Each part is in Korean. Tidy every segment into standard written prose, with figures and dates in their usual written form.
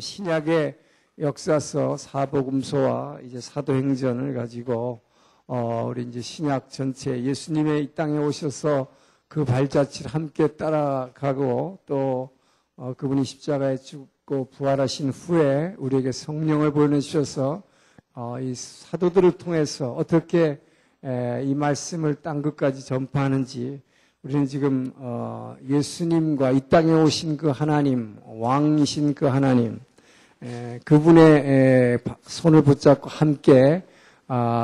신약의 역사서 사복음서와 이제 사도행전을 가지고 우리 이제 신약 전체 예수님의 이 땅에 오셔서 그 발자취를 함께 따라가고 또 그분이 십자가에 죽고 부활하신 후에 우리에게 성령을 보내주셔서 이 사도들을 통해서 어떻게 이 말씀을 땅 끝까지 전파하는지 우리는 지금 예수님과 이 땅에 오신 그 하나님, 왕이신 그 하나님, 그분의 손을 붙잡고 함께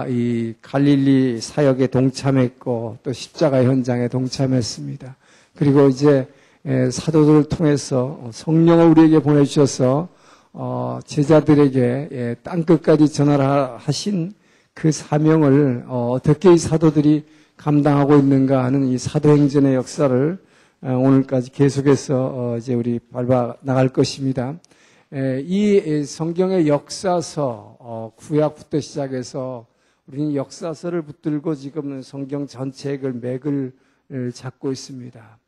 이 갈릴리 사역에 동참했고 또 십자가 현장에 동참했습니다. 그리고 이제 사도들을 통해서 성령을 우리에게 보내주셔서 제자들에게 땅 끝까지 전하신 그 사명을 어떻게 이 사도들이 감당하고 있는가 하는 이 사도행전의 역사를 오늘까지 계속해서 이제 우리 밟아 나갈 것입니다. 이 성경의 역사서 구약부터 시작해서 우리는 역사서를 붙들고 지금 성경 전체의 맥을 잡고 있습니다.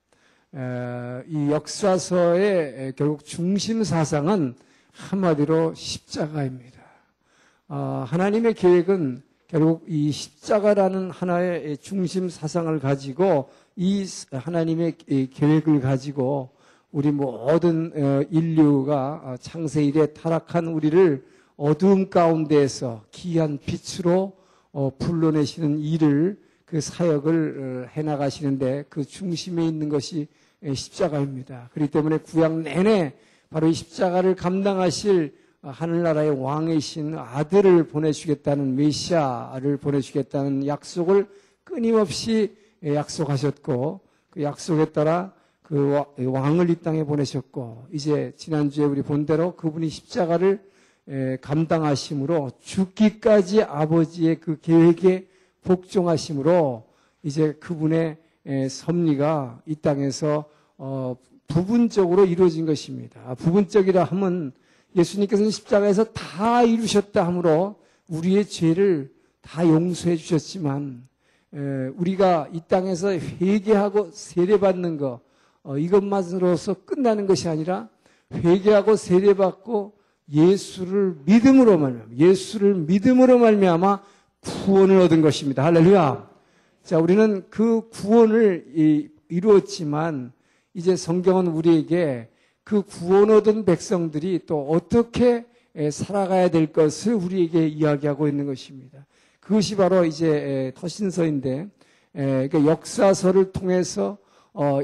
이 역사서의 결국 중심 사상은 한마디로 십자가입니다. 하나님의 계획은 결국 이 십자가라는 하나의 중심 사상을 가지고 이 하나님의 계획을 가지고 우리 모든 인류가 창세 이래 타락한 우리를 어두움 가운데에서 귀한 빛으로 불러내시는 일을 그 사역을 해나가시는데 그 중심에 있는 것이 십자가입니다. 그렇기 때문에 구약 내내 바로 이 십자가를 감당하실 하늘나라의 왕이신 아들을 보내주겠다는 메시아를 보내주겠다는 약속을 끊임없이 약속하셨고 그 약속에 따라 그 왕을 이 땅에 보내셨고 이제 지난주에 우리 본 대로 그분이 십자가를 감당하심으로 죽기까지 아버지의 그 계획에 복종하심으로 이제 그분의 섭리가 이 땅에서 부분적으로 이루어진 것입니다. 부분적이라 하면 예수님께서는 십자가에서 다 이루셨다 하므로 우리의 죄를 다 용서해 주셨지만 우리가 이 땅에서 회개하고 세례받는 것 이것만으로서 끝나는 것이 아니라 회개하고 세례받고 예수를 믿음으로 말미암아 구원을 얻은 것입니다. 할렐루야. 자, 우리는 그 구원을 이루었지만 이제 성경은 우리에게 그 구원 얻은 백성들이 또 어떻게 살아가야 될 것을 우리에게 이야기하고 있는 것입니다. 그것이 바로 이제 터신서인데 그 역사서를 통해서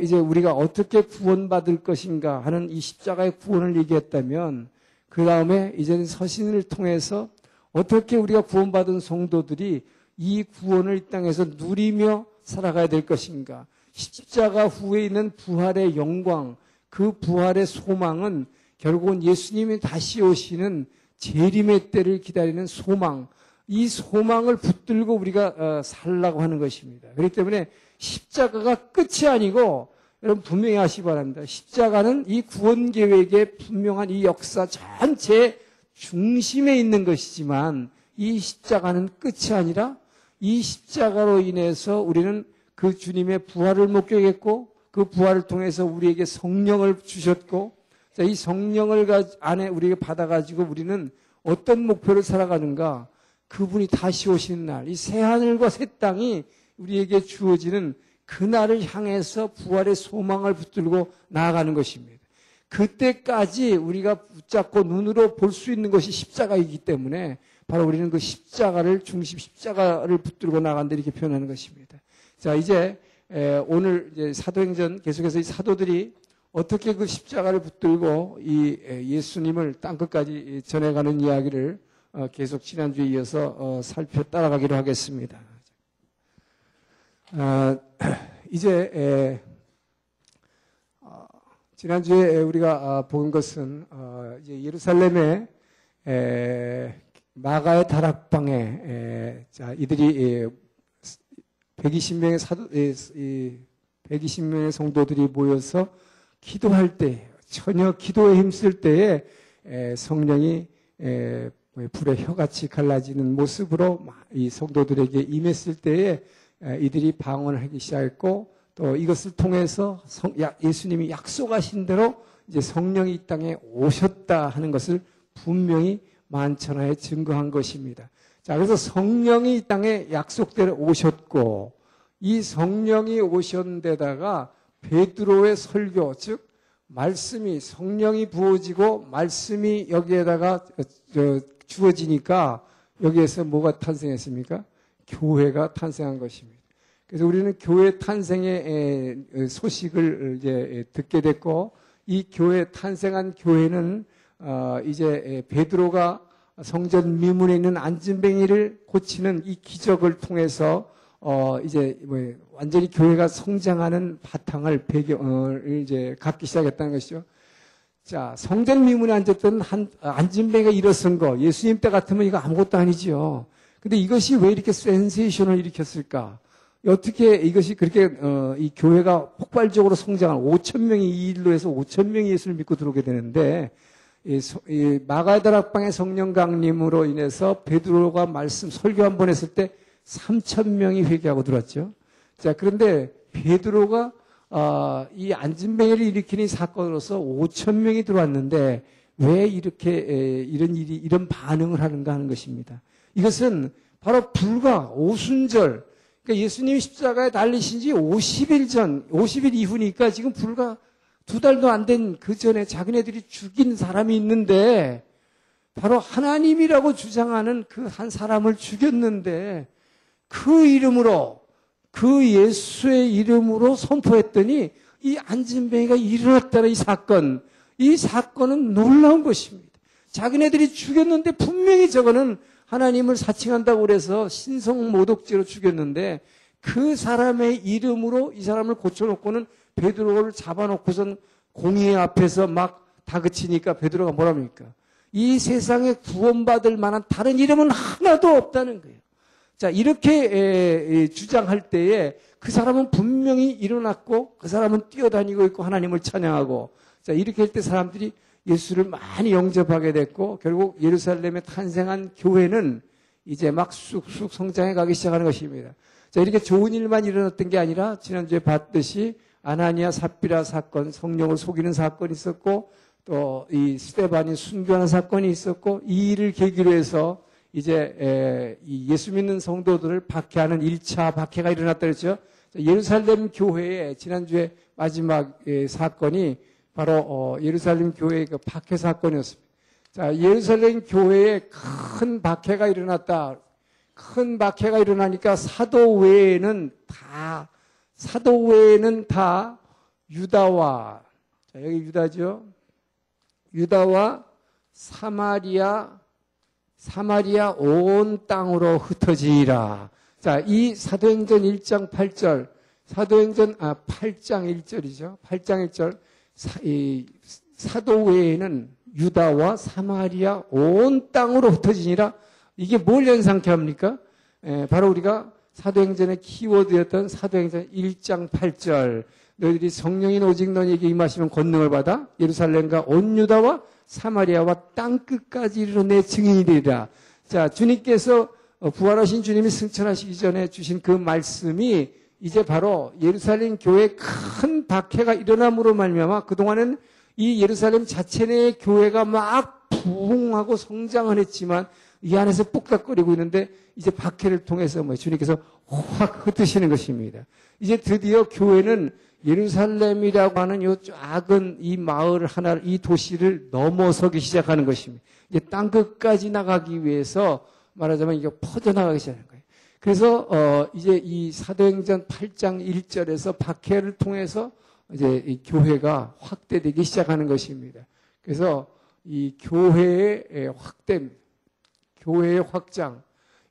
이제 우리가 어떻게 구원받을 것인가 하는 이 십자가의 구원을 얘기했다면 그 다음에 이제는 서신을 통해서 어떻게 우리가 구원받은 성도들이 이 구원을 이 땅에서 누리며 살아가야 될 것인가. 십자가 후에 있는 부활의 영광, 그 부활의 소망은 결국은 예수님이 다시 오시는 재림의 때를 기다리는 소망, 이 소망을 붙들고 우리가 살라고 하는 것입니다. 그렇기 때문에 십자가가 끝이 아니고 여러분 분명히 아시기 바랍니다. 십자가는 이 구원 계획의 분명한 이 역사 전체의 중심에 있는 것이지만 이 십자가는 끝이 아니라 이 십자가로 인해서 우리는 그 주님의 부활을 목격했고 그 부활을 통해서 우리에게 성령을 주셨고 이 성령을 안에 우리에게 받아가지고 우리는 어떤 목표를 살아가는가 그분이 다시 오시는 날 이 새하늘과 새 땅이 우리에게 주어지는 그날을 향해서 부활의 소망을 붙들고 나아가는 것입니다. 그때까지 우리가 붙잡고 눈으로 볼 수 있는 것이 십자가이기 때문에 바로 우리는 그 십자가를 붙들고 나간다 이렇게 표현하는 것입니다. 자, 이제 오늘 이제 사도행전 계속해서 이 사도들이 어떻게 그 십자가를 붙들고 이 예수님을 땅끝까지 전해가는 이야기를 계속 지난주에 이어서 살펴 따라가기로 하겠습니다. 이제 지난주에 우리가 본 것은 이제 예루살렘의 마가의 다락방에 이들이 120명의 성도들이 모여서 기도할 때, 전혀 기도에 힘쓸 때에 성령이 불의 혀같이 갈라지는 모습으로 이 성도들에게 임했을 때에 이들이 방언을 하기 시작했고 또 이것을 통해서 예수님이 약속하신 대로 이제 성령이 이 땅에 오셨다 하는 것을 분명히 만천하에 증거한 것입니다. 자, 그래서 성령이 이 땅에 약속대로 오셨고, 이 성령이 오신 데다가 베드로의 설교, 즉 말씀이 성령이 부어지고 말씀이 여기에다가 주어지니까 여기에서 뭐가 탄생했습니까? 교회가 탄생한 것입니다. 그래서 우리는 교회 탄생의 소식을 이제 듣게 됐고, 이 교회 탄생한 교회는 이제 베드로가 성전 미문에 있는 안진뱅이를 고치는 이 기적을 통해서 이제 완전히 교회가 성장하는 바탕을 배경을 이제 갖기 시작했다는 것이죠. 자, 성전 미문에 앉았던 안진뱅이가 일어선 거, 예수님 때 같으면 이거 아무것도 아니지요. 근데 이것이 왜 이렇게 센세이션을 일으켰을까? 어떻게 이것이 그렇게 이 교회가 폭발적으로 성장한 5천 명이 이 일로 해서 5천 명이 예수를 믿고 들어오게 되는데, 이 마가다락방의 성령 강림으로 인해서 베드로가 말씀 설교 한 번 했을 때 3천 명이 회개하고 들어왔죠. 자, 그런데 베드로가 이 안진뱅이를 일으키는 사건으로서 5천 명이 들어왔는데 왜 이렇게 이런 반응을 하는가 하는 것입니다. 이것은 바로 불과 오순절, 그러니까 예수님이 십자가에 달리신 지 50일 전, 50일 이후니까 지금 불과 2달도 안 된 그 전에 자기네들이 죽인 사람이 있는데, 바로 하나님이라고 주장하는 그 한 사람을 죽였는데, 그 이름으로, 그 예수의 이름으로 선포했더니 이 안진뱅이가 일어났다는 이 사건은 놀라운 것입니다. 자기네들이 죽였는데 분명히 저거는 하나님을 사칭한다고 그래서 신성모독죄로 죽였는데, 그 사람의 이름으로 이 사람을 고쳐놓고는 베드로를 잡아놓고선 공의 앞에서 막 다그치니까 베드로가 뭐랍니까? 이 세상에 구원받을 만한 다른 이름은 하나도 없다는 거예요. 자, 이렇게 주장할 때에 그 사람은 분명히 일어났고 그 사람은 뛰어다니고 있고 하나님을 찬양하고, 자, 이렇게 할 때 사람들이 예수를 많이 영접하게 됐고, 결국 예루살렘에 탄생한 교회는 이제 막 쑥쑥 성장해 가기 시작하는 것입니다. 자, 이렇게 좋은 일만 일어났던 게 아니라 지난주에 봤듯이 아나니아 삽비라 사건, 성령을 속이는 사건이 있었고, 또 이 스데반이 순교하는 사건이 있었고, 이 일을 계기로 해서 이제 예수 믿는 성도들을 박해하는 1차 박해가 일어났다 그랬죠. 예루살렘 교회의 지난주에 마지막 사건이 바로 예루살렘 교회의 그 박해 사건이었습니다. 자, 예루살렘 교회에 큰 박해가 일어났다. 큰 박해가 일어나니까 사도 외에는 다 유다와, 자, 여기 유다죠. 유다와 사마리아 온 땅으로 흩어지리라. 자, 이 사도행전 1장 8절, 8장 1절이죠. 8장 1절. 사도 외에는 유다와 사마리아 온 땅으로 흩어지니라. 이게 뭘 연상케 합니까? 바로 우리가 사도행전의 키워드였던 사도행전 1장 8절. 너희들이 성령인 오직 너희에게 임하시면 권능을 받아 예루살렘과 온 유다와 사마리아와 땅끝까지 이르러 내 증인이 되리라. 자, 주님께서 부활하신 주님이 승천하시기 전에 주신 그 말씀이 이제 바로 예루살렘 교회에 큰 박해가 일어남으로 말미암아 그동안은 이 예루살렘 자체 내의 교회가 막 부흥하고 성장은 했지만 이 안에서 뚝딱거리고 있는데, 이제 박해를 통해서 주님께서 확 흩으시는 것입니다. 이제 드디어 교회는 예루살렘이라고 하는 이 작은 이 마을 하나, 이 도시를 넘어서기 시작하는 것입니다. 이제 땅끝까지 나가기 위해서 말하자면 이게 퍼져나가기 시작하는 거예요. 그래서 이제 이 사도행전 8장 1절에서 박해를 통해서 이제 이 교회가 확대되기 시작하는 것입니다. 그래서 이 교회의 확대입니다. 교회의 확장.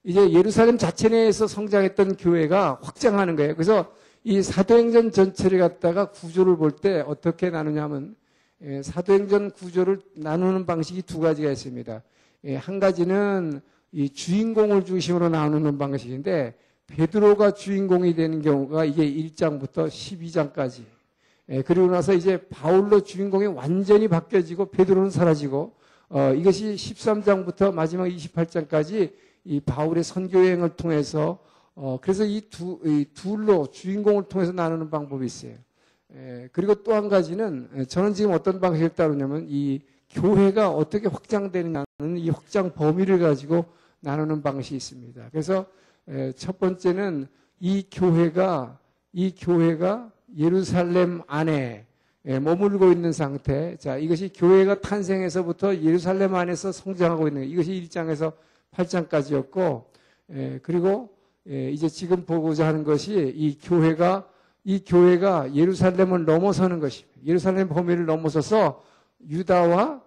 이제 예루살렘 자체 내에서 성장했던 교회가 확장하는 거예요. 그래서 이 사도행전 전체를 갖다가 구조를 볼 때 어떻게 나누냐면, 사도행전 구조를 나누는 방식이 두 가지가 있습니다. 한 가지는 이 주인공을 중심으로 나누는 방식인데, 베드로가 주인공이 되는 경우가 이게 1장부터 12장까지. 그리고 나서 이제 바울로 주인공이 완전히 바뀌어지고 베드로는 사라지고, 이것이 13장부터 마지막 28장까지 이 바울의 선교 여행을 통해서, 그래서 이 둘로 주인공을 통해서 나누는 방법이 있어요. 그리고 또 한 가지는 저는 지금 어떤 방식을 따르냐면 이 교회가 어떻게 확장되느냐는 이 확장 범위를 가지고 나누는 방식이 있습니다. 그래서 첫 번째는 이 교회가 예루살렘 안에 머물고 있는 상태. 자, 이것이 교회가 탄생에서부터 예루살렘 안에서 성장하고 있는 이것이 1장에서 8장까지였고, 그리고 이제 지금 보고자 하는 것이 이 교회가 예루살렘을 넘어서는 것입니다. 예루살렘 범위를 넘어서서 유다와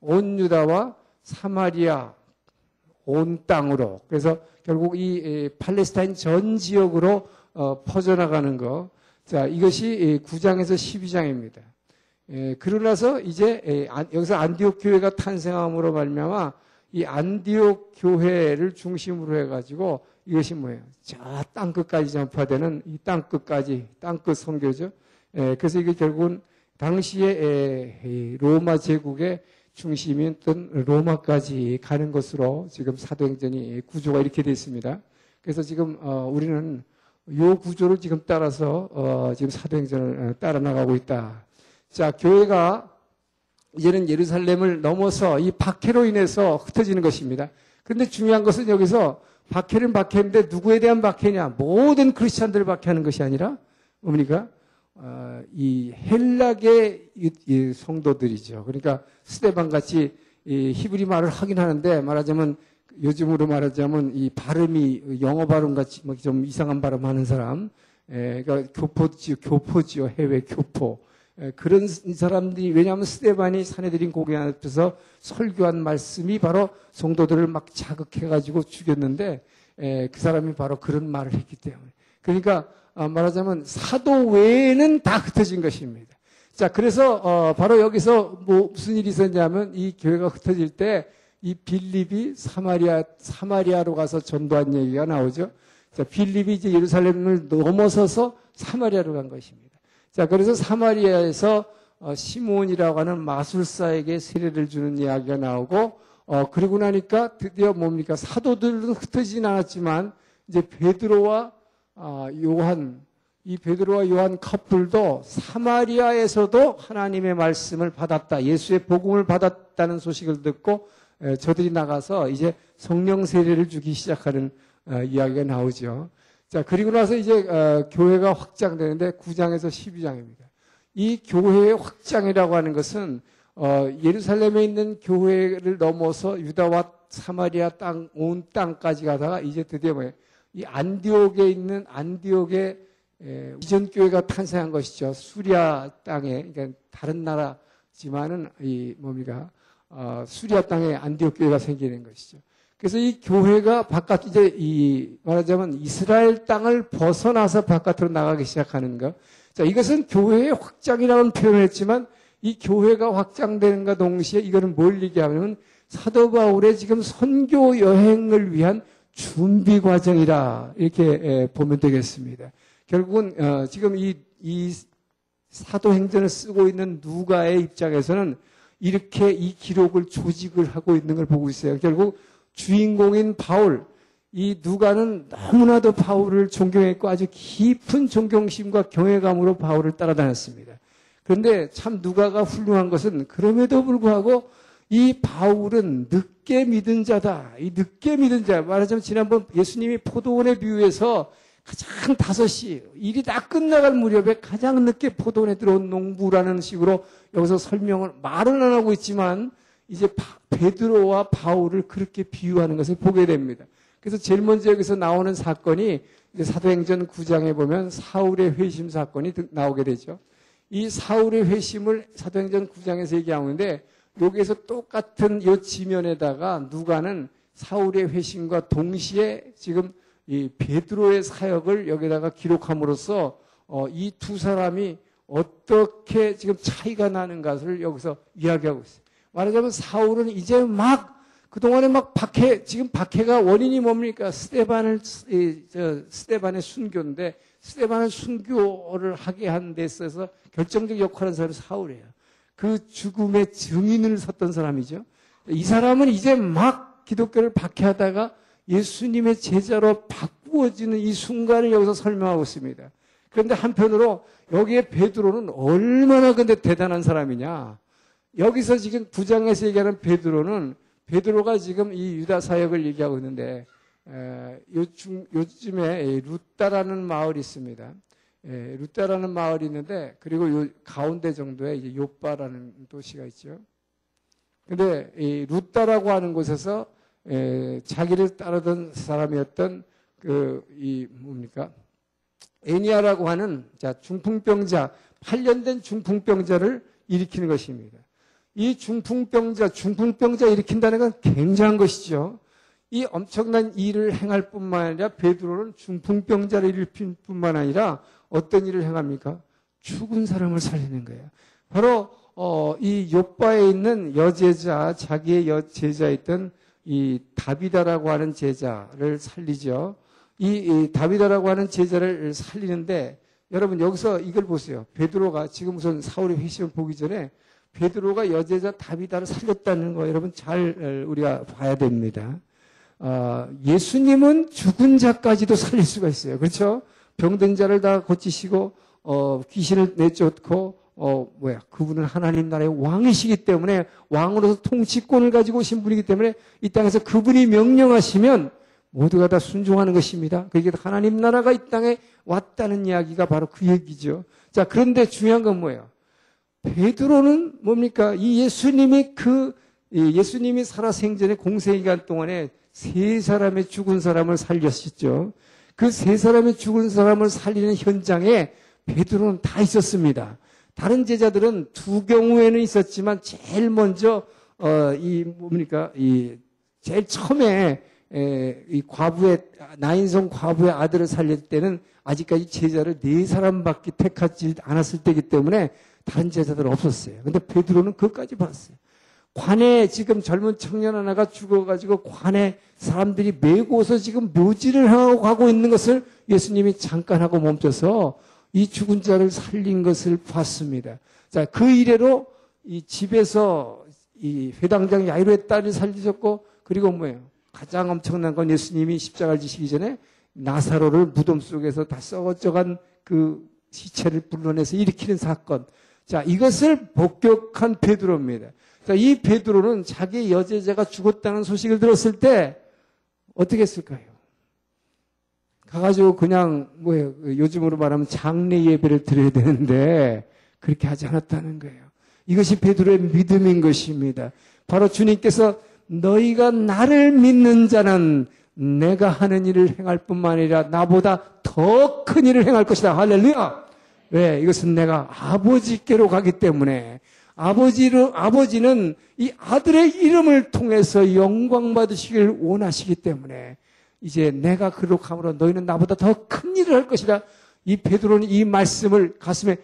온 유다와 사마리아 온 땅으로, 그래서 결국 이 팔레스타인 전 지역으로 퍼져나가는 것. 자, 이것이 9장에서 12장입니다. 그러나서 이제 여기서 안디옥 교회가 탄생함으로 말미암아 이 안디옥 교회를 중심으로 해가지고 이것이 뭐예요? 저 땅끝까지 전파되는 이 땅끝 선교죠. 그래서 이게 결국은 당시에 로마 제국의 중심이었던 로마까지 가는 것으로 지금 사도행전이 구조가 이렇게 되어 있습니다. 그래서 지금 우리는 이 구조를 지금 따라서 지금 사도행전을 따라 나가고 있다. 자, 교회가 이제는 예루살렘을 넘어서 이 박해로 인해서 흩어지는 것입니다. 그런데 중요한 것은 여기서 박해는 박해인데 누구에 대한 박해냐? 모든 크리스찬들을 박해하는 것이 아니라 뭡니까? 이 헬락의 이 성도들이죠. 그러니까 스데반 같이 이 히브리 말을 하긴 하는데 말하자면 요즘으로 말하자면 이 발음이 영어 발음 같이 좀 이상한 발음 하는 사람, 그러니까 교포지요, 해외 교포. 그런 사람들이, 왜냐하면 스데반이 사내들인 고개 앞에서 설교한 말씀이 바로 성도들을 막 자극해가지고 죽였는데, 그 사람이 바로 그런 말을 했기 때문에. 그러니까, 말하자면 사도 외에는 다 흩어진 것입니다. 자, 그래서, 바로 여기서 무슨 일이 있었냐면 이 교회가 흩어질 때 이 빌립이 사마리아로 가서 전도한 얘기가 나오죠. 자, 빌립이 이제 예루살렘을 넘어서서 사마리아로 간 것입니다. 자, 그래서 사마리아에서 시몬이라고 하는 마술사에게 세례를 주는 이야기가 나오고, 그리고 나니까 드디어 뭡니까? 사도들은 흩어지진 않았지만, 이제 베드로와 요한, 이 베드로와 요한 커플도 사마리아에서도 하나님의 말씀을 받았다. 예수의 복음을 받았다는 소식을 듣고, 저들이 나가서 이제 성령 세례를 주기 시작하는 이야기가 나오죠. 자, 그리고 나서 이제 교회가 확장되는데 9장에서 12장입니다. 이 교회의 확장이라고 하는 것은 예루살렘에 있는 교회를 넘어서 유다와 사마리아 땅, 온 땅까지 가다가 이제 드디어 뭐예요? 이 안디옥에 있는 안디옥의 이전 교회가 탄생한 것이죠. 수리아 땅에, 그러니까 다른 나라지만은 이 뭡니까? 수리아 땅에 안디옥 교회가 생기는 것이죠. 그래서 이 교회가 바깥, 이제 말하자면 이스라엘 땅을 벗어나서 바깥으로 나가기 시작하는 것. 자, 이것은 교회의 확장이라는 표현을 했지만 이 교회가 확장되는가 동시에 이거는 뭘 얘기하면 사도 바울의 지금 선교 여행을 위한 준비 과정이라 이렇게 보면 되겠습니다. 결국은, 지금 이 사도행전을 쓰고 있는 누가의 입장에서는 이렇게 이 기록을 조직을 하고 있는 걸 보고 있어요. 결국 주인공인 바울, 이 누가는 너무나도 바울을 존경했고 아주 깊은 존경심과 경외감으로 바울을 따라다녔습니다. 그런데 참 누가가 훌륭한 것은 그럼에도 불구하고 이 바울은 늦게 믿은 자다. 이 늦게 믿은 자, 말하자면 지난번 예수님이 포도원의 비유에서 가장 5시, 일이 다 끝나갈 무렵에 가장 늦게 포도원에 들어온 농부라는 식으로 여기서 설명을, 말은 안 하고 있지만 이제 베드로와 바울을 그렇게 비유하는 것을 보게 됩니다. 그래서 제일 먼저 여기서 나오는 사건이 이제 사도행전 9장에 보면 사울의 회심 사건이 나오게 되죠. 이 사울의 회심을 사도행전 9장에서 얘기하는데 여기에서 똑같은 이 지면에다가 누가는 사울의 회심과 동시에 지금 이 베드로의 사역을 여기다가 기록함으로써 이 두 사람이 어떻게 지금 차이가 나는 것을 여기서 이야기하고 있어요. 말하자면 사울은 이제 막 그동안에 막 지금 박해가 원인이 뭡니까? 스데반의 순교인데 스데반을 순교를 하게 한 데 있어서 결정적 역할을 한 사람이 사울이에요. 그 죽음의 증인을 섰던 사람이죠. 이 사람은 이제 막 기독교를 박해하다가 예수님의 제자로 바꾸어지는 이 순간을 여기서 설명하고 있습니다. 그런데 한편으로 여기에 베드로는 얼마나 근데 대단한 사람이냐. 여기서 지금 9장에서 얘기하는 베드로가 지금 이 유다 사역을 얘기하고 있는데 요즘에 루따라는 마을이 있습니다. 루따라는 마을이 있는데 그리고 요 가운데 정도에 이제 요빠라는 도시가 있죠. 근데 이 루따라고 하는 곳에서 자기를 따르던 사람이었던 애니아라고 하는 중풍병자, 8년 된 중풍병자를 일으키는 것입니다. 이 중풍병자 일으킨다는 건 굉장한 것이죠. 이 엄청난 일을 행할 뿐만 아니라 베드로는 중풍병자를 일으킬 뿐만 아니라 어떤 일을 행합니까? 죽은 사람을 살리는 거예요. 바로 이 요빠에 있는 여제자, 자기의 여제자였던 이 다비다라고 하는 제자를 살리죠. 이 다비다라고 하는 제자를 살리는데 여러분 여기서 이걸 보세요. 베드로가 지금 우선 사울의 회심을 보기 전에 베드로가 여제자 다비다를 살렸다는 거 여러분 잘 우리가 봐야 됩니다. 예수님은 죽은 자까지도 살릴 수가 있어요. 그렇죠? 병든 자를 다 고치시고 귀신을 내쫓고 그분은 하나님 나라의 왕이시기 때문에 왕으로서 통치권을 가지고 오신 분이기 때문에 이 땅에서 그분이 명령하시면 모두가 다 순종하는 것입니다. 그게 하나님 나라가 이 땅에 왔다는 이야기가 바로 그 얘기죠. 자, 그런데 중요한 건 뭐예요? 베드로는 뭡니까? 이 예수님이 살아생전에 공생기간 동안에 세 사람의 죽은 사람을 살렸었죠. 그 세 사람의 죽은 사람을 살리는 현장에 베드로는 다 있었습니다. 다른 제자들은 두 경우에는 있었지만 제일 먼저 제일 처음에 이 나인성 과부의 아들을 살릴 때는 아직까지 제자를 네 사람밖에 택하지 않았을 때이기 때문에 다른 제자들은 없었어요. 근데 베드로는 그것까지 봤어요. 관에 지금 젊은 청년 하나가 죽어가지고 관에 사람들이 메고서 지금 묘지를 하고 가고 있는 것을 예수님이 잠깐 하고 멈춰서 이 죽은 자를 살린 것을 봤습니다. 자, 그 이래로 이 집에서 이 회당장 야이로의 딸을 살리셨고 그리고 뭐예요? 가장 엄청난 건 예수님이 십자가를 지시기 전에 나사로를 무덤 속에서 다 썩어져간 그 시체를 불러내서 일으키는 사건. 자, 이것을 복격한 베드로입니다. 자, 이 베드로는 자기 여제자가 죽었다는 소식을 들었을 때 어떻게 했을까요? 가가지고 그냥 요즘으로 말하면 장례 예배를 드려야 되는데 그렇게 하지 않았다는 거예요. 이것이 베드로의 믿음인 것입니다. 바로 주님께서 너희가 나를 믿는 자는 내가 하는 일을 행할 뿐만 아니라 나보다 더 큰 일을 행할 것이다. 할렐루야! 왜? 이것은 내가 아버지께로 가기 때문에 아버지는 이 아들의 이름을 통해서 영광 받으시길 원하시기 때문에 이제 내가 그로 감으로 너희는 나보다 더 큰 일을 할 것이다. 이 베드로는 이 말씀을 가슴에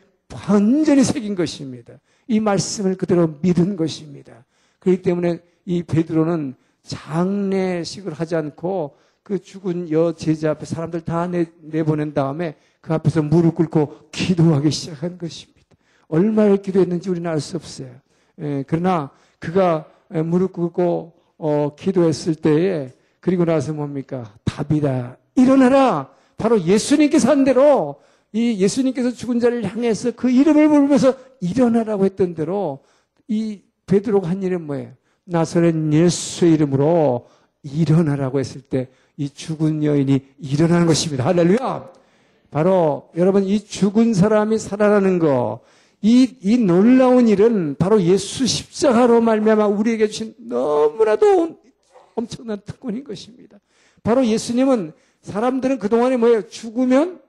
완전히 새긴 것입니다. 이 말씀을 그대로 믿은 것입니다. 그렇기 때문에 이 베드로는 장례식을 하지 않고 그 죽은 여제자 앞에 사람들 다 내보낸 다음에 그 앞에서 무릎 꿇고 기도하기 시작한 것입니다. 얼마를 기도했는지 우리는 알 수 없어요. 그러나 그가 무릎 꿇고 기도했을 때에 그리고 나서 뭡니까? 다비다 일어나라. 바로 예수님께서 한 대로 이 예수님께서 죽은 자를 향해서 그 이름을 부르면서 일어나라고 했던 대로 이 베드로가 한 일은 뭐예요? 나사렛 예수의 이름으로 일어나라고 했을 때 이 죽은 여인이 일어나는 것입니다. 할렐루야! 바로 여러분 이 죽은 사람이 살아나는 거, 이 놀라운 일은 바로 예수 십자가로 말미암아 우리에게 주신 너무나도 엄청난 특권인 것입니다. 바로 예수님은 사람들은 그동안에 뭐예요? 죽으면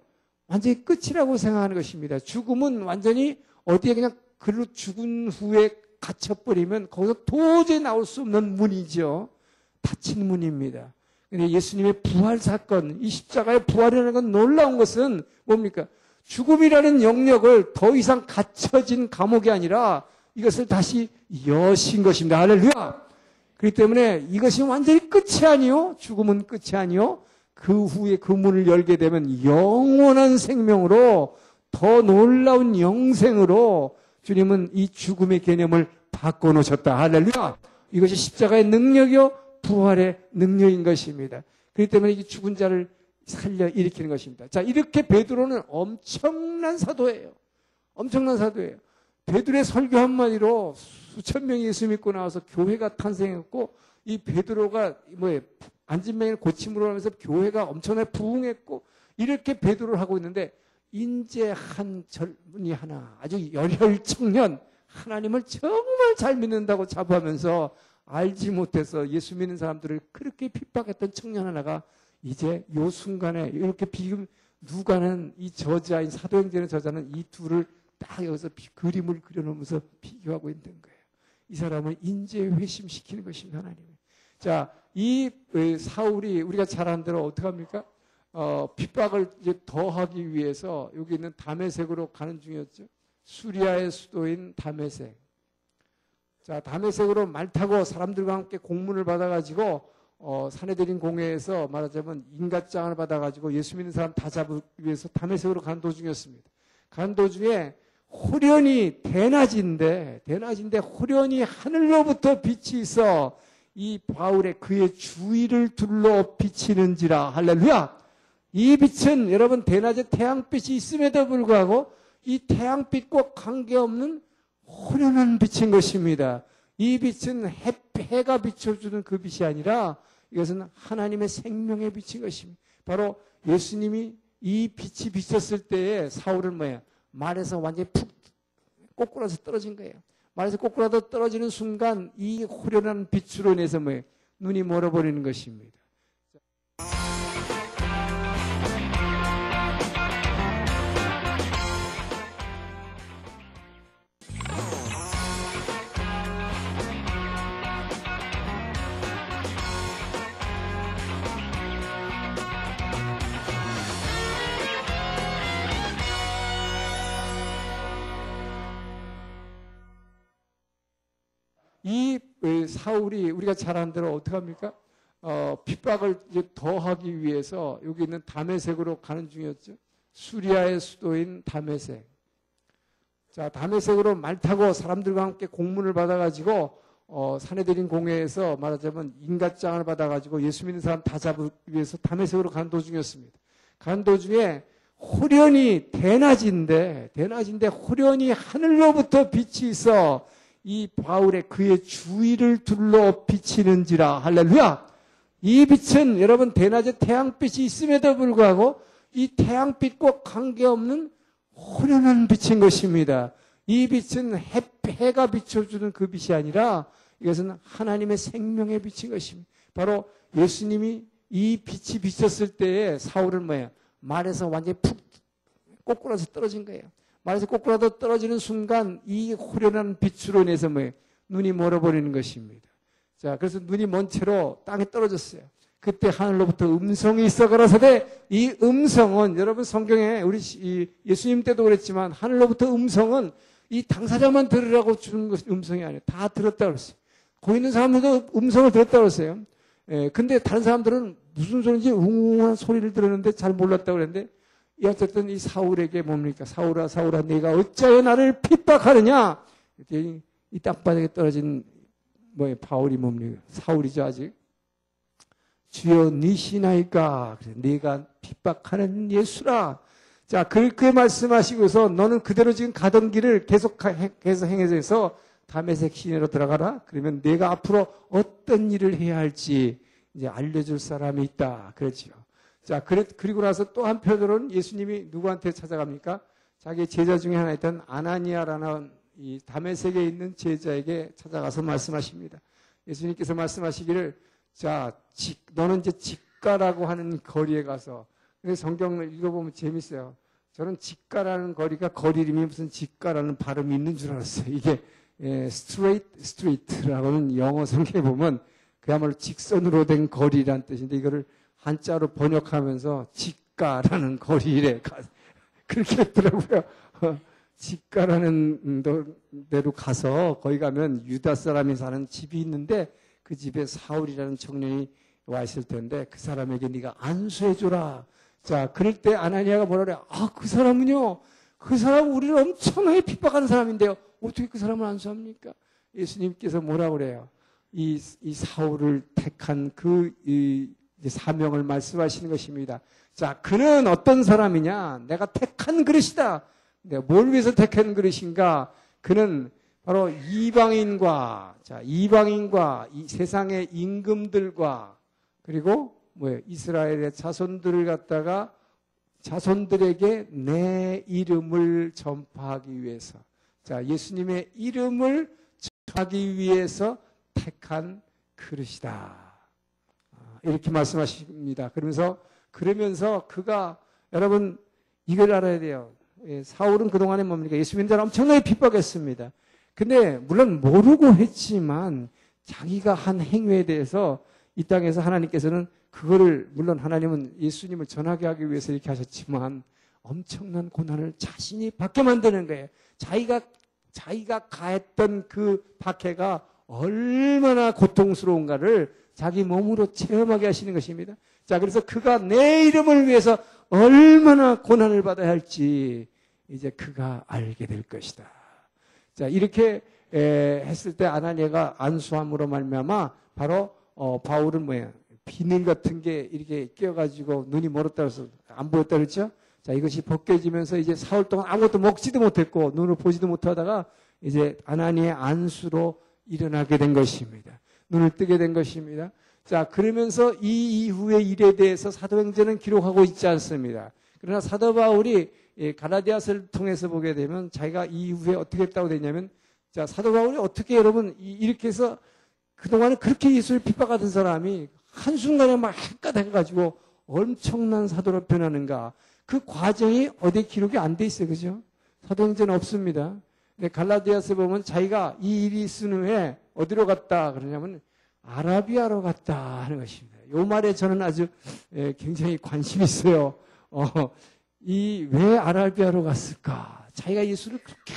완전히 끝이라고 생각하는 것입니다. 죽음은 완전히 어디에 그냥 글로 죽은 후에 갇혀버리면 거기서 도저히 나올 수 없는 문이죠. 닫힌 문입니다. 근데 예수님의 부활 사건, 이 십자가의 부활이라는 건 놀라운 것은 뭡니까? 죽음이라는 영역을 더 이상 갇혀진 감옥이 아니라 이것을 다시 여신 것입니다. 할렐루야! 그렇기 때문에 이것이 완전히 끝이 아니요. 죽음은 끝이 아니요. 그 후에 그 문을 열게 되면 영원한 생명으로 더 놀라운 영생으로 주님은 이 죽음의 개념을 바꿔놓으셨다. 할렐루야! 이것이 십자가의 능력이요. 부활의 능력인 것입니다. 그렇기 때문에 이 죽은 자를 살려 일으키는 것입니다. 자, 이렇게 베드로는 엄청난 사도예요. 엄청난 사도예요. 베드로의 설교 한마디로 수천 명이 예수 믿고 나와서 교회가 탄생했고, 이 베드로가 앉은 맹인을 고침으로 하면서 교회가 엄청나게 부흥했고, 이렇게 베드로를 하고 있는데, 인제 한 젊은이 하나, 아주 열혈 청년, 하나님을 정말 잘 믿는다고 자부하면서 알지 못해서 예수 믿는 사람들을 그렇게 핍박했던 청년 하나가 이제 요 순간에 이렇게 지금 누가는 이 저자인 사도행전의 저자는 이 둘을 딱 여기서 그림을 그려놓으면서 비교하고 있는 거예요. 이 사람을 인재 회심시키는 것입니다. 하나님이. 자, 이 사울이 우리가 잘 아는 대로 어떻게 합니까? 핍박을 이제 더하기 위해서 여기 있는 다메섹으로 가는 중이었죠. 수리아의 수도인 다메섹. 자, 다메섹으로 말 타고 사람들과 함께 공문을 받아가지고 사내들인 공회에서 말하자면 인가장을 받아가지고 예수 믿는 사람 다 잡기 위해서 다메섹으로 간 도중이었습니다. 간 도중에 호련히 대낮인데 호련히 하늘로부터 빛이 있어 이 바울의 그의 주위를 둘러 비치는지라. 할렐루야. 이 빛은 여러분 대낮에 태양빛이 있음에도 불구하고 이 태양빛과 관계없는 호련한 빛인 것입니다. 이 빛은 해가 비춰주는 그 빛이 아니라 이것은 하나님의 생명의 빛인 것입니다. 바로 예수님이 이 빛이 비쳤을 때에 사울은 말에서 완전히 푹 꼬꾸라서 떨어진 거예요. 말에서 꼬꾸라서 떨어지는 순간 이 호련한 빛으로 인해서 눈이 멀어버리는 것입니다. 이 사울이 우리가 잘 아는 대로 어떻게 합니까? 핍박을 이제 더하기 위해서 여기 있는 다메섹으로 가는 중이었죠. 수리아의 수도인 다메섹. 자, 다메섹으로 말 타고 사람들과 함께 공문을 받아가지고 사내들인 공회에서 말하자면 인가장을 받아가지고 예수 믿는 사람 다 잡기 위해서 다메섹으로 간 도중이었습니다. 간 도중에 호련히 대낮인데 호련히 하늘로부터 빛이 있어 이 바울의 그의 주위를 둘러 비치는지라. 할렐루야. 이 빛은 여러분 대낮에 태양빛이 있음에도 불구하고 이 태양빛과 관계없는 호련한 빛인 것입니다. 이 빛은 해가 비춰주는 그 빛이 아니라 이것은 하나님의 생명의 빛인 것입니다. 바로 예수님이 이 빛이 비쳤을 때에 사울은 말에서 완전히 푹 꼬꾸라서 떨어진 거예요. 말에서 꼬꾸라도 떨어지는 순간 이 호련한 빛으로 인해서 눈이 멀어버리는 것입니다. 자, 그래서 눈이 먼 채로 땅에 떨어졌어요. 그때 하늘로부터 음성이 있어 가라사대, 이 음성은 여러분 성경에 우리 예수님 때도 그랬지만 하늘로부터 음성은 이 당사자만 들으라고 주는 음성이 아니에요. 다 들었다고 그랬어요. 거기 있는 사람들도 음성을 들었다고 그랬어요. 근데 다른 사람들은 무슨 소리인지 웅웅한 소리를 들었는데 잘 몰랐다고 그랬는데, 어쨌든 이 사울에게 뭡니까? 사울아, 사울아, 네가 어찌하여 나를 핍박하느냐? 이 땅바닥에 떨어진 바울이 뭡니까? 사울이죠, 아직. 주여 니시나이까? 네가 핍박하는 예수라. 자, 그렇게 말씀하시고서 너는 그대로 지금 가던 길을 계속 행해서 다메섹 시내로 들어가라. 그러면 내가 앞으로 어떤 일을 해야 할지 이제 알려줄 사람이 있다. 그렇지요. 자, 그리고 나서 또 한편으로는 예수님이 누구한테 찾아갑니까? 자기 제자 중에 하나 있던 아나니아라는 이 다메섹에 있는 제자에게 찾아가서 말씀하십니다. 예수님께서 말씀하시기를, 자, 너는 이제 직가라고 하는 거리에 가서, 근데 성경을 읽어보면 재밌어요. 저는 직가라는 거리가 거리 이름이 무슨 직가라는 발음이 있는 줄 알았어요. 이게 스트레이트라고는 영어 성경에 보면 그야말로 직선으로 된 거리라는 뜻인데 이거를 한자로 번역하면서 직가라는 거리에 그렇게 했더라고요. 직가라는 데로 가서 거기 가면 유다 사람이 사는 집이 있는데 그 집에 사울이라는 청년이 와 있을 텐데 그 사람에게 네가 안수해줘라. 자, 그럴 때 아나니아가 뭐라 그래? 아, 그 사람은요. 그 사람은 우리를 엄청나게 핍박하는 사람인데요. 어떻게 그 사람을 안수합니까? 예수님께서 뭐라 그래요? 이 사울을 택한 그 이제 사명을 말씀하시는 것입니다. 자, 그는 어떤 사람이냐? 내가 택한 그릇이다. 내가 뭘 위해서 택한 그릇인가? 그는 바로 이방인과 이 세상의 임금들과 그리고 이스라엘의 자손들을 갖다가 자손들에게 내 이름을 전파하기 위해서, 자, 예수님의 이름을 전하기 위해서 택한 그릇이다. 이렇게 말씀하십니다. 그러면서 그가, 여러분 이걸 알아야 돼요. 사울은 그동안에 뭡니까? 예수 믿는 자를 엄청나게 핍박했습니다. 근데 물론 모르고 했지만 자기가 한 행위에 대해서 이 땅에서 하나님께서는 그거를, 물론 하나님은 예수님을 전하게 하기 위해서 이렇게 하셨지만 엄청난 고난을 자신이 받게 만드는 거예요. 자기가 가했던 그 박해가 얼마나 고통스러운가를 자기 몸으로 체험하게 하시는 것입니다. 자, 그래서 그가 내 이름을 위해서 얼마나 고난을 받아야 할지 이제 그가 알게 될 것이다. 자, 이렇게 했을 때 아나니아가 안수함으로 말미암아 바로 바울은 뭐예요? 비늘 같은 게 이렇게 끼어가지고 눈이 멀었다 해서 안 보였다 그랬죠? 자, 이것이 벗겨지면서 이제 사흘 동안 아무것도 먹지도 못했고 눈을 보지도 못하다가 이제 아나니아의 안수로 일어나게 된 것입니다. 눈을 뜨게 된 것입니다. 자, 그러면서 이 이후의 일에 대해서 사도행전은 기록하고 있지 않습니다. 그러나 사도 바울이 갈라디아서를 통해서 보게 되면 자기가 이후에 어떻게 했다고 되냐면, 자, 사도 바울이 어떻게 여러분 이렇게 해서 그동안에 그렇게 예수를 핍박하던 사람이 한순간에 막 핵가닥 해가지고 엄청난 사도로 변하는가. 그 과정이 어디 기록이 안 돼 있어요. 그죠? 사도행전 없습니다. 근데 갈라디아서 보면 자기가 이 일이 있은 후에 어디로 갔다 그러냐면 아라비아로 갔다 하는 것입니다. 이 말에 저는 아주 굉장히 관심이 있어요. 왜 아라비아로 갔을까? 자기가 예수를 그렇게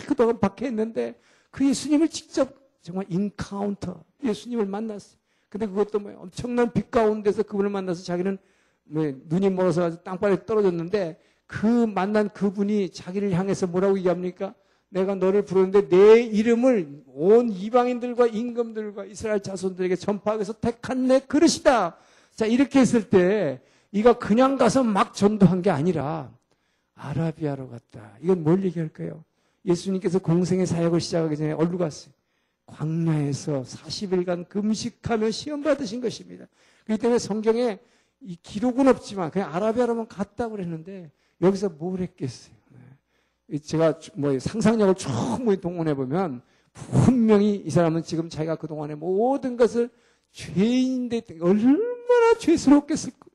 그동안 박해했는데 그 예수님을 직접 정말 인카운터, 예수님을 만났어요. 근데 그것도 엄청난 빛 가운데서 그분을 만나서 자기는 눈이 멀어서 아주 땅바닥에 떨어졌는데 그 만난 그분이 자기를 향해서 뭐라고 얘기합니까? 내가 너를 부르는데 내 이름을 온 이방인들과 임금들과 이스라엘 자손들에게 전파하기 위해서 택한 내 그릇이다. 자, 이렇게 했을 때 이가 그냥 가서 막 전도한 게 아니라 아라비아로 갔다. 이건 뭘 얘기할까요? 예수님께서 공생의 사역을 시작하기 전에 어디로 갔어요? 광야에서 40일간 금식하며 시험 받으신 것입니다. 그렇기 때문에 성경에 이 기록은 없지만 그냥 아라비아로만 갔다고 그랬는데 여기서 뭘 했겠어요? 제가 상상력을 충분히 동원해 보면 분명히 이 사람은 지금 자기가 그동안에 모든 것을 죄인인데 얼마나 죄스럽겠을까.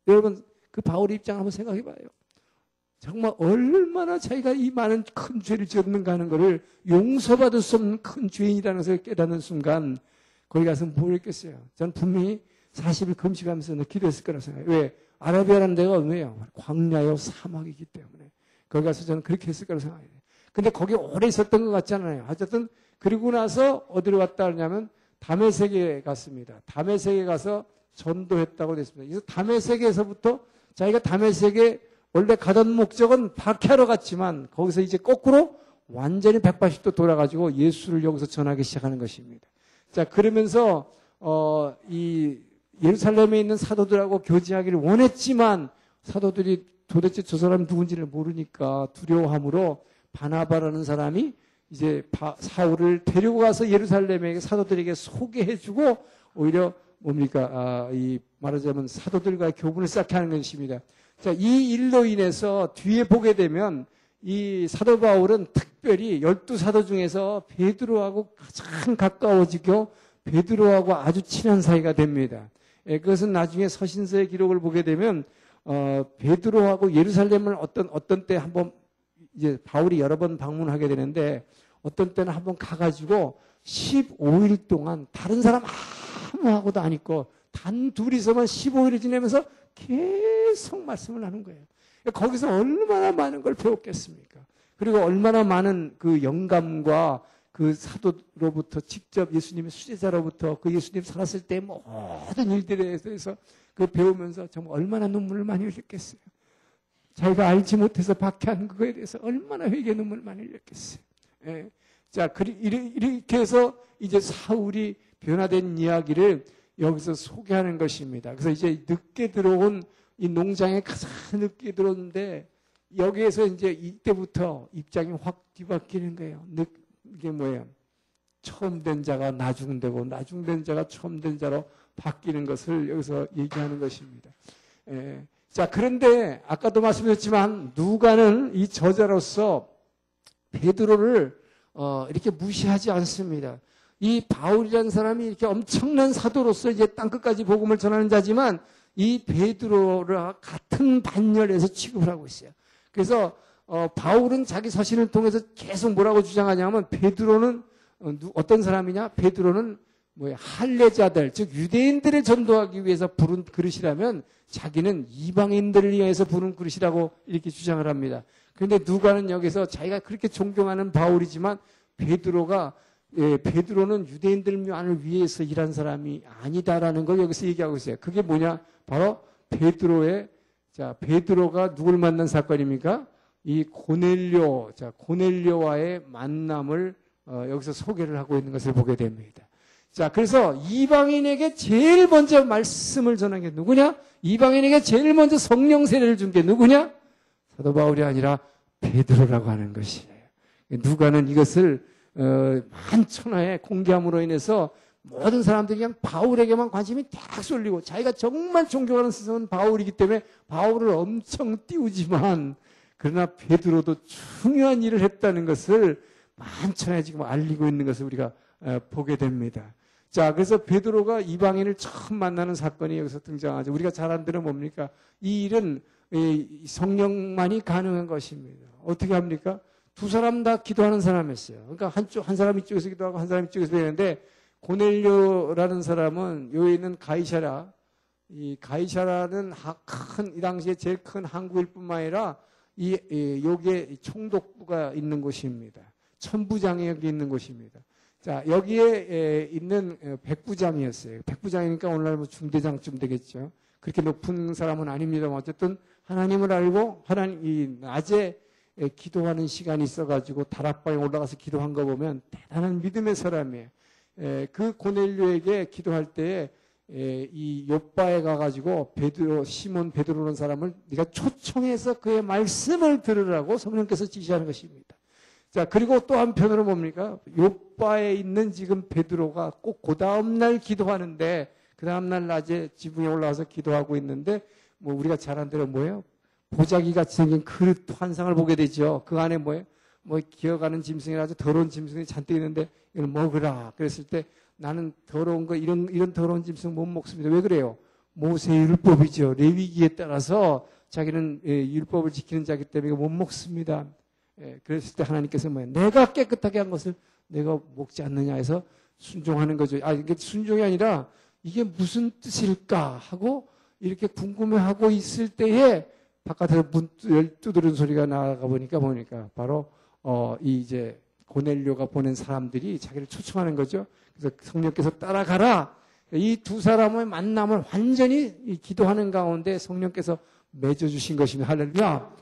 여러분 그 바울의 입장을 한번 생각해 봐요. 정말 얼마나 자기가 이 많은 큰 죄를 지었는가 하는 것을 용서받을 수 없는 큰 죄인이라는 것을 깨닫는 순간 거기 가서 뭘 했겠어요. 저는 분명히 40일 금식하면서 기도했을 거라고 생각해요. 왜? 아라비아라는 데가 왜요? 광야요 사막이기 때문에. 거기 가서 저는 그렇게 했을 거라고 생각해요. 근데 거기 오래 있었던 것 같지 않아요. 어쨌든 그리고 나서 어디로 갔다 하냐면 다메섹에 갔습니다. 다메섹에 가서 전도했다고 됐습니다. 그래서 다메섹에서부터 자기가 다메섹에 원래 가던 목적은 박해하러 갔지만 거기서 이제 거꾸로 완전히 180도 돌아가지고 예수를 여기서 전하기 시작하는 것입니다. 자, 그러면서 이 예루살렘에 있는 사도들하고 교제하기를 원했지만 사도들이 도대체 저 사람이 누군지를 모르니까 두려워함으로 바나바라는 사람이 이제 사울을 데리고 가서 예루살렘에 사도들에게 소개해주고 오히려 말하자면 사도들과의 교분을 쌓게 하는 것입니다. 자, 이 일로 인해서 뒤에 보게 되면 이 사도 바울은 특별히 12사도 중에서 베드로하고 가장 가까워지고 베드로하고 아주 친한 사이가 됩니다. 그것은 나중에 서신서의 기록을 보게 되면 베드로하고 예루살렘을 어떤 때 한번 이제 바울이 여러 번 방문하게 되는데 어떤 때는 한번 가가지고 15일 동안 다른 사람 아무하고도 안 있고 단 둘이서만 15일을 지내면서 계속 말씀을 하는 거예요. 거기서 얼마나 많은 걸 배웠겠습니까? 그리고 얼마나 많은 그 영감과 그 사도로부터 직접 예수님의 수제자로부터 그 예수님 살았을 때 모든 일들에 대해서 그 배우면서 정말 얼마나 눈물을 많이 흘렸겠어요. 자기가 알지 못해서 박해한 그거에 대해서 얼마나 회개 눈물을 많이 흘렸겠어요. 예. 자, 이렇게 해서 이제 사울이 변화된 이야기를 여기서 소개하는 것입니다. 그래서 이제 늦게 들어온 이 농장에 가장 늦게 들어오는데 여기에서 이제 이때부터 입장이 확 뒤바뀌는 거예요. 이게 뭐예요? 처음 된 자가 나중되고 나중된 자가 처음 된 자로 바뀌는 것을 여기서 얘기하는 것입니다. 자, 그런데 아까도 말씀드렸지만 누가는 이 저자로서 베드로를 이렇게 무시하지 않습니다. 이 바울이라는 사람이 이렇게 엄청난 사도로서 이제 땅끝까지 복음을 전하는 자지만 이 베드로와 같은 반열에서 취급을 하고 있어요. 그래서 바울은 자기 서신을 통해서 계속 뭐라고 주장하냐면 베드로는 어떤 사람이냐? 베드로는 뭐야? 할례자들, 즉 유대인들을 전도하기 위해서 부른 그릇이라면 자기는 이방인들을 위해서 부른 그릇이라고 이렇게 주장을 합니다. 그런데 누가는 여기서 자기가 그렇게 존경하는 바울이지만 베드로는 유대인들만을 위해서 일한 사람이 아니다라는 걸 여기서 얘기하고 있어요. 그게 뭐냐? 바로 베드로가 누굴 만난 사건입니까? 이 고넬료와의 만남을 여기서 소개를 하고 있는 것을 보게 됩니다. 자, 그래서 이방인에게 제일 먼저 말씀을 전한 게 누구냐? 이방인에게 제일 먼저 성령 세례를 준 게 누구냐? 사도 바울이 아니라 베드로라고 하는 것이에요. 누가는 이것을 만천하에 공개함으로 인해서 모든 사람들이 그냥 바울에게만 관심이 딱 쏠리고 자기가 정말 존경하는 스승은 바울이기 때문에 바울을 엄청 띄우지만 그러나 베드로도 중요한 일을 했다는 것을 만천하에 지금 알리고 있는 것을 우리가 보게 됩니다. 자, 그래서 베드로가 이방인을 처음 만나는 사건이 여기서 등장하죠. 우리가 잘 안 들으면 뭡니까? 이 일은 성령만이 가능한 것입니다. 어떻게 합니까? 두 사람 다 기도하는 사람이었어요. 그러니까 한 사람 이쪽에서 기도하고 한 사람 이쪽에서 되는데 고넬료라는 사람은 여기 있는 가이사라, 이 가이사라는 이 당시에 제일 큰 항구일 뿐만 아니라 여기에 총독부가 있는 곳입니다. 천부장이 여기 있는 곳입니다. 자, 여기에 있는 백부장이었어요. 백부장이니까 오늘날 뭐 중대장쯤 되겠죠. 그렇게 높은 사람은 아닙니다만 어쨌든 하나님을 알고 이 낮에 기도하는 시간이 있어가지고 다락방에 올라가서 기도한 거 보면 대단한 믿음의 사람이에요. 그 고넬료에게 기도할 때에 이 요바에 가가지고 시몬 베드로라는 사람을 네가 초청해서 그의 말씀을 들으라고 성령께서 지시하는 것입니다. 자, 그리고 또 한편으로 뭡니까? 요바에 있는 지금 베드로가 꼭 그 다음날 기도하는데 그 다음날 낮에 지붕에 올라와서 기도하고 있는데 뭐 우리가 잘 안 대로 뭐예요? 보자기 같이 생긴 그릇 환상을 보게 되죠. 그 안에 뭐예요? 뭐 기어가는 짐승이라 아주 더러운 짐승이 잔뜩 있는데 이걸 먹으라. 그랬을 때 나는 더러운 거 이런 더러운 짐승 못 먹습니다. 왜 그래요? 모세의 율법이죠. 레위기에 따라서 자기는 율법을 지키는 자기 때문에 못 먹습니다. 그랬을 때 하나님께서 뭐예요? 내가 깨끗하게 한 것을 내가 먹지 않느냐 해서 순종하는 거죠. 이게 순종이 아니라 이게 무슨 뜻일까 하고 이렇게 궁금해하고 있을 때에 바깥에서 문 두드리는 소리가 나가 보니까 바로 이제 고넬료가 보낸 사람들이 자기를 초청하는 거죠. 그래서 성령께서 따라가라. 이 두 사람의 만남을 완전히 기도하는 가운데 성령께서 맺어주신 것입니다. 할렐루야.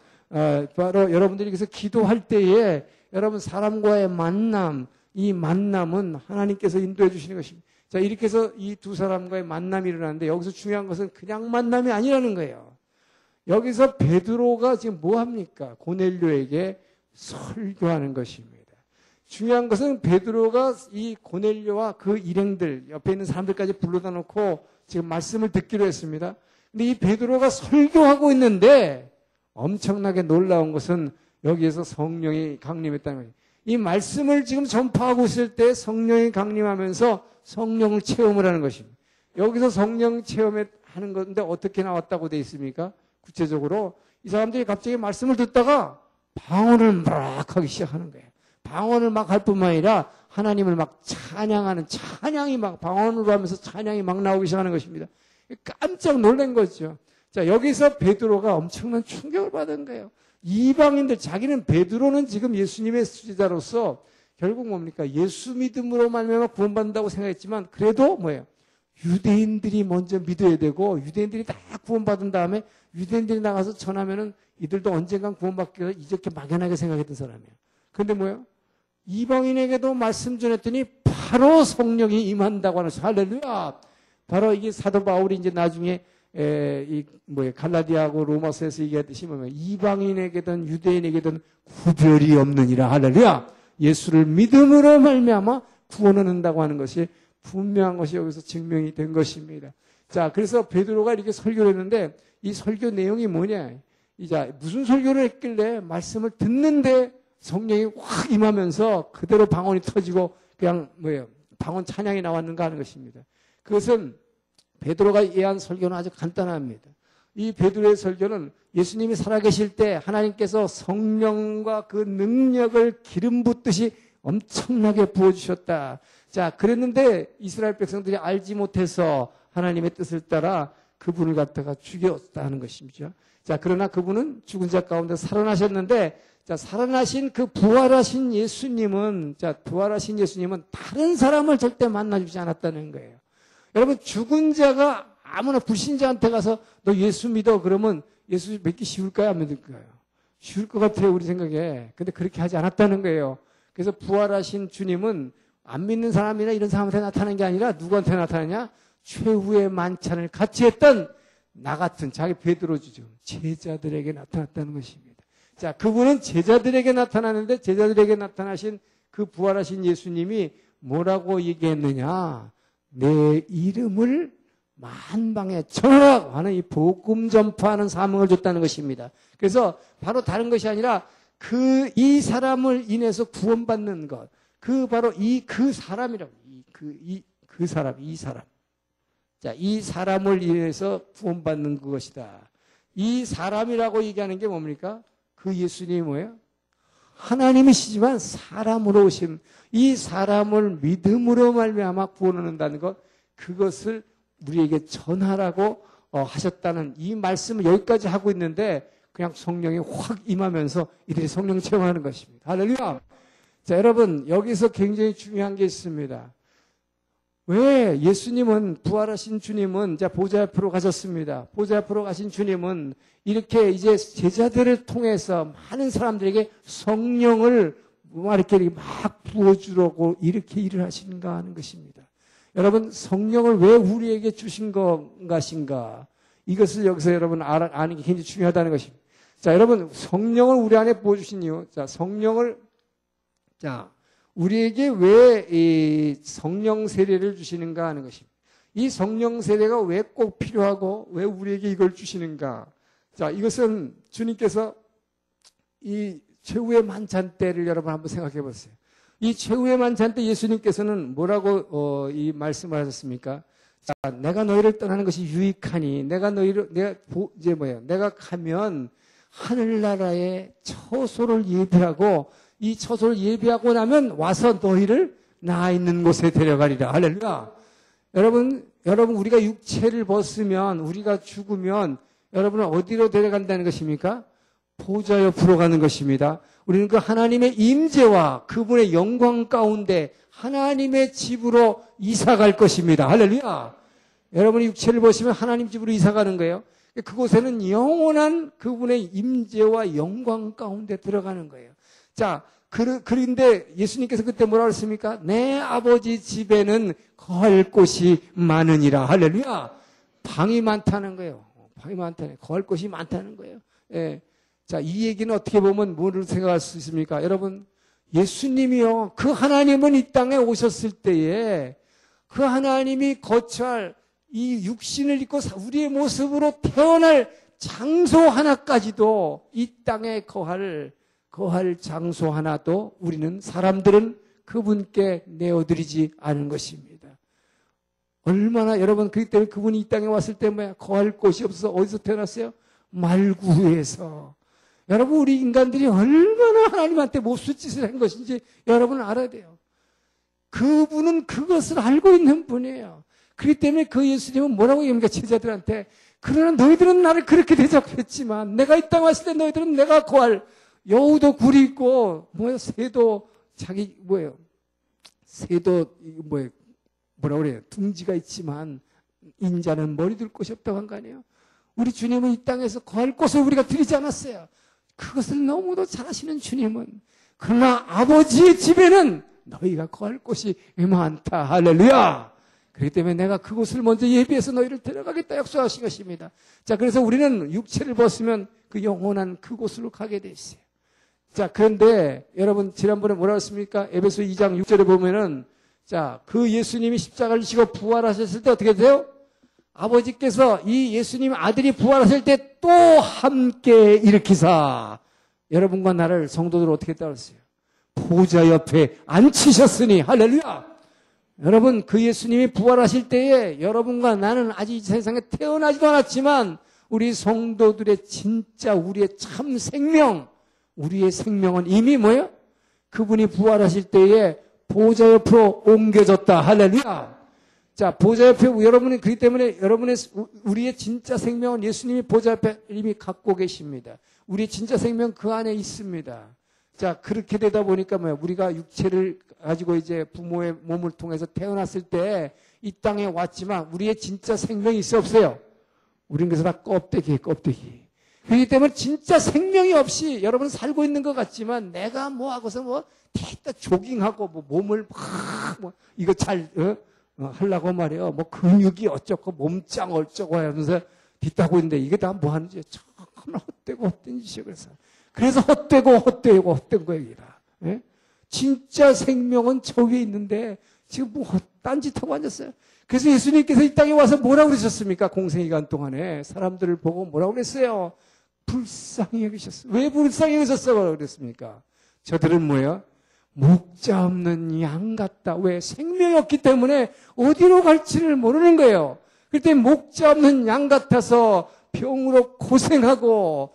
바로 여러분들이 그래서 기도할 때에 여러분 사람과의 만남, 이 만남은 하나님께서 인도해 주시는 것입니다. 자, 이렇게 해서 이 두 사람과의 만남이 일어나는데 여기서 중요한 것은 그냥 만남이 아니라는 거예요. 여기서 베드로가 지금 뭐 합니까? 고넬료에게 설교하는 것입니다. 중요한 것은 베드로가 이 고넬료와 그 일행들, 옆에 있는 사람들까지 불러다 놓고 지금 말씀을 듣기로 했습니다. 근데 이 베드로가 설교하고 있는데 엄청나게 놀라운 것은 여기에서 성령이 강림했다는 거예요. 이 말씀을 지금 전파하고 있을 때 성령이 강림하면서 성령을 체험을 하는 것입니다. 여기서 성령 체험하는 건데 어떻게 나왔다고 되어 있습니까? 구체적으로 이 사람들이 갑자기 말씀을 듣다가 방언을 막 하기 시작하는 거예요. 방언을 막 할 뿐만 아니라 하나님을 막 찬양하는 찬양이 막 방언으로 하면서 찬양이 막 나오기 시작하는 것입니다. 깜짝 놀란 거죠. 자, 여기서 베드로가 엄청난 충격을 받은 거예요. 이방인들, 자기는 베드로는 지금 예수님의 수제자로서 결국 뭡니까? 예수 믿음으로 말미암아 구원받는다고 생각했지만 그래도 뭐예요? 유대인들이 먼저 믿어야 되고 유대인들이 다 구원받은 다음에 유대인들이 나가서 전하면은 이들도 언젠간 구원받기가 이렇게 막연하게 생각했던 사람이에요. 그런데 뭐예요? 이방인에게도 말씀 전했더니 바로 성령이 임한다고 하는 것이죠. 할렐루야. 바로 이게 사도 바울이 이제 나중에 갈라디아하고 로마서에서 얘기하듯이 이방인에게든 유대인에게든 구별이 없느니라. 할렐루야. 예수를 믿음으로 말미암아 구원을 얻는다고 하는 것이 분명한 것이 여기서 증명이 된 것입니다. 자, 그래서 베드로가 이렇게 설교를 했는데 이 설교 내용이 뭐냐? 이제 무슨 설교를 했길래 말씀을 듣는데 성령이 확 임하면서 그대로 방언이 터지고 그냥 방언 찬양이 나왔는가 하는 것입니다. 그것은 베드로가 예한 설교는 아주 간단합니다. 이 베드로의 설교는 예수님이 살아계실 때 하나님께서 성령과 그 능력을 기름 붓듯이 엄청나게 부어주셨다. 자, 그랬는데 이스라엘 백성들이 알지 못해서 하나님의 뜻을 따라 그분을 갖다가 죽였다는 것이죠. 자, 그러나 그분은 죽은 자 가운데 살아나셨는데, 자, 살아나신 그 부활하신 예수님은 다른 사람을 절대 만나주지 않았다는 거예요. 여러분, 죽은 자가 아무나 불신자한테 가서 너 예수 믿어 그러면 예수 믿기 쉬울까요? 안 믿을까요? 쉬울 것 같아요, 우리 생각에. 근데 그렇게 하지 않았다는 거예요. 그래서 부활하신 주님은 안 믿는 사람이나 이런 사람한테 나타나는 게 아니라 누구한테 나타나냐? 최후의 만찬을 같이 했던 나 같은 자기 베드로죠. 제자들에게 나타났다는 것입니다. 자, 그분은 제자들에게 나타나는데 제자들에게 나타나신 그 부활하신 예수님이 뭐라고 얘기했느냐? 내 이름을 만방에 전하라고 하는 이 복음 전파하는 사명을 줬다는 것입니다. 그래서 바로 다른 것이 아니라 이 사람을 인해서 구원받는 것, 바로 그 사람이라고, 이 사람. 자, 이 사람을 인해서 구원받는 그것이다. 이 사람이라고 얘기하는 게 뭡니까? 그 예수님이 뭐예요? 하나님이시지만 사람으로 오신 이 사람을 믿음으로 말미암아 구원을 얻는다는 것, 그것을 우리에게 전하라고 하셨다는 이 말씀을 여기까지 하고 있는데 그냥 성령이 확 임하면서 이들이 성령 체험하는 것입니다. 할렐루야. 자, 여러분, 여기서 굉장히 중요한 게 있습니다. 왜 예수님은, 부활하신 주님은 보좌 앞으로 가셨습니다. 보좌 앞으로 가신 주님은 이렇게 이제 제자들을 통해서 많은 사람들에게 성령을 이렇게 막 부어주려고 이렇게 일을 하시는가 하는 것입니다. 여러분, 성령을 왜 우리에게 주신 것인가? 이것을 여기서 여러분 아는 게 굉장히 중요하다는 것입니다. 자, 여러분, 성령을 우리 안에 부어주신 이유. 우리에게 왜 이 성령 세례를 주시는가 하는 것입니다. 이 성령 세례가 왜 꼭 필요하고 왜 우리에게 이걸 주시는가? 자, 이것은 주님께서 이 최후의 만찬 때를 여러분 한번 생각해 보세요. 이 최후의 만찬 때 예수님께서는 뭐라고 이 말씀을 하셨습니까? 자, 내가 너희를 떠나는 것이 유익하니 내가 가면 하늘나라의 처소를 예비하고 이 처소를 예비하고 나면 와서 너희를 나 있는 곳에 데려가리라. 할렐루야. 여러분 우리가 육체를 벗으면, 우리가 죽으면 여러분은 어디로 데려간다는 것입니까? 보좌 옆으로 가는 것입니다. 우리는 그 하나님의 임재와 그분의 영광 가운데 하나님의 집으로 이사 갈 것입니다. 할렐루야. 여러분이 육체를 보시면 하나님 집으로 이사 가는 거예요. 그곳에는 영원한 그분의 임재와 영광 가운데 들어가는 거예요. 자, 그런데 예수님께서 그때 뭐라고 했습니까? 내 아버지 집에는 거할 곳이 많으니라. 할렐루야. 방이 많다는 거예요. 방이 많다는 거예요. 거할 곳이 많다는 거예요. 예. 자, 이 얘기는 어떻게 보면 뭐를 생각할 수 있습니까? 여러분, 예수님이요, 그 하나님은 이 땅에 오셨을 때에 그 하나님이 거처할 이 육신을 입고 우리의 모습으로 태어날 장소 하나까지도, 이 땅에 거할 장소 하나도 사람들은 그분께 내어드리지 않은 것입니다. 얼마나 여러분, 그렇기 때문에 그분이 이 땅에 왔을 때 거할 곳이 없어서 어디서 태어났어요? 말구에서. 여러분, 우리 인간들이 얼마나 하나님한테 못쓸짓을 한 것인지 여러분은 알아야 돼요. 그분은 그것을 알고 있는 분이에요. 그렇기 때문에 그 예수님은 뭐라고 얘기합니까? 제자들한테. 그러나 너희들은 나를 그렇게 대접했지만 내가 이 땅에 왔을 때 너희들은 내가 거할, 여우도 굴이 있고 새도 둥지가 있지만 인자는 머리 둘 곳이 없다고 한 거 아니에요? 우리 주님은 이 땅에서 거할 곳을 우리가 드리지 않았어요. 그것을 너무도 잘 아시는 주님은, 그러나 아버지의 집에는 너희가 거할 곳이 많다. 할렐루야. 그렇기 때문에 내가 그곳을 먼저 예비해서 너희를 데려가겠다 약속하신 것입니다. 자, 그래서 우리는 육체를 벗으면 그 영원한 그곳으로 가게 돼 있어요. 자, 그런데 여러분 지난번에 뭐라 했습니까? 에베소 2장 6절에 보면은 자, 그 예수님이 십자가를 지고 부활하셨을 때 어떻게 돼요? 아버지께서 이 예수님 아들이 부활하실 때 또 함께 일으키사 여러분과 나를 성도들 어떻게 따랐어요? 보좌 옆에 앉히셨으니 할렐루야. 여러분 그 예수님이 부활하실 때에 여러분과 나는 아직 이 세상에 태어나지도 않았지만 우리 성도들의 진짜 우리의 참 생명, 우리의 생명은 이미 뭐예요? 그분이 부활하실 때에 보좌 옆으로 옮겨졌다. 할렐루야. 자, 보좌 옆에 여러분이 그렇기 때문에 여러분의 우리의 진짜 생명은 예수님이 보좌 옆에 이미 갖고 계십니다. 우리의 진짜 생명 그 안에 있습니다. 자, 그렇게 되다 보니까 뭐야? 우리가 육체를 가지고 이제 부모의 몸을 통해서 태어났을 때 이 땅에 왔지만 우리의 진짜 생명이 있어 없어요? 우린 그래서 다 껍데기예요, 껍데기. 그렇기 때문에 진짜 생명이 없이 여러분 살고 있는 것 같지만 내가 뭐 하고서 뭐 대다 조깅하고 뭐 몸을 막 이거 잘 하려고 말이에요. 뭐 근육이 어쩌고 몸짱 어쩌고 하면서 뒤따고 있는데 이게 다 뭐 하는지 정말 헛되고 헛된 짓이에요. 그래서 헛된 거예요. 예? 진짜 생명은 저 위에 있는데 지금 뭐 딴짓하고 앉았어요. 그래서 예수님께서 이 땅에 와서 뭐라고 그러셨습니까? 공생기간 동안에 사람들을 보고 뭐라고 그랬어요? 불쌍히 여기셨어요. 왜 불쌍히 여기셨어요? 그랬습니까? 저들은 뭐예요? 목자 없는 양 같다. 왜? 생명이 없기 때문에 어디로 갈지를 모르는 거예요. 그때 목자 없는 양 같아서 병으로 고생하고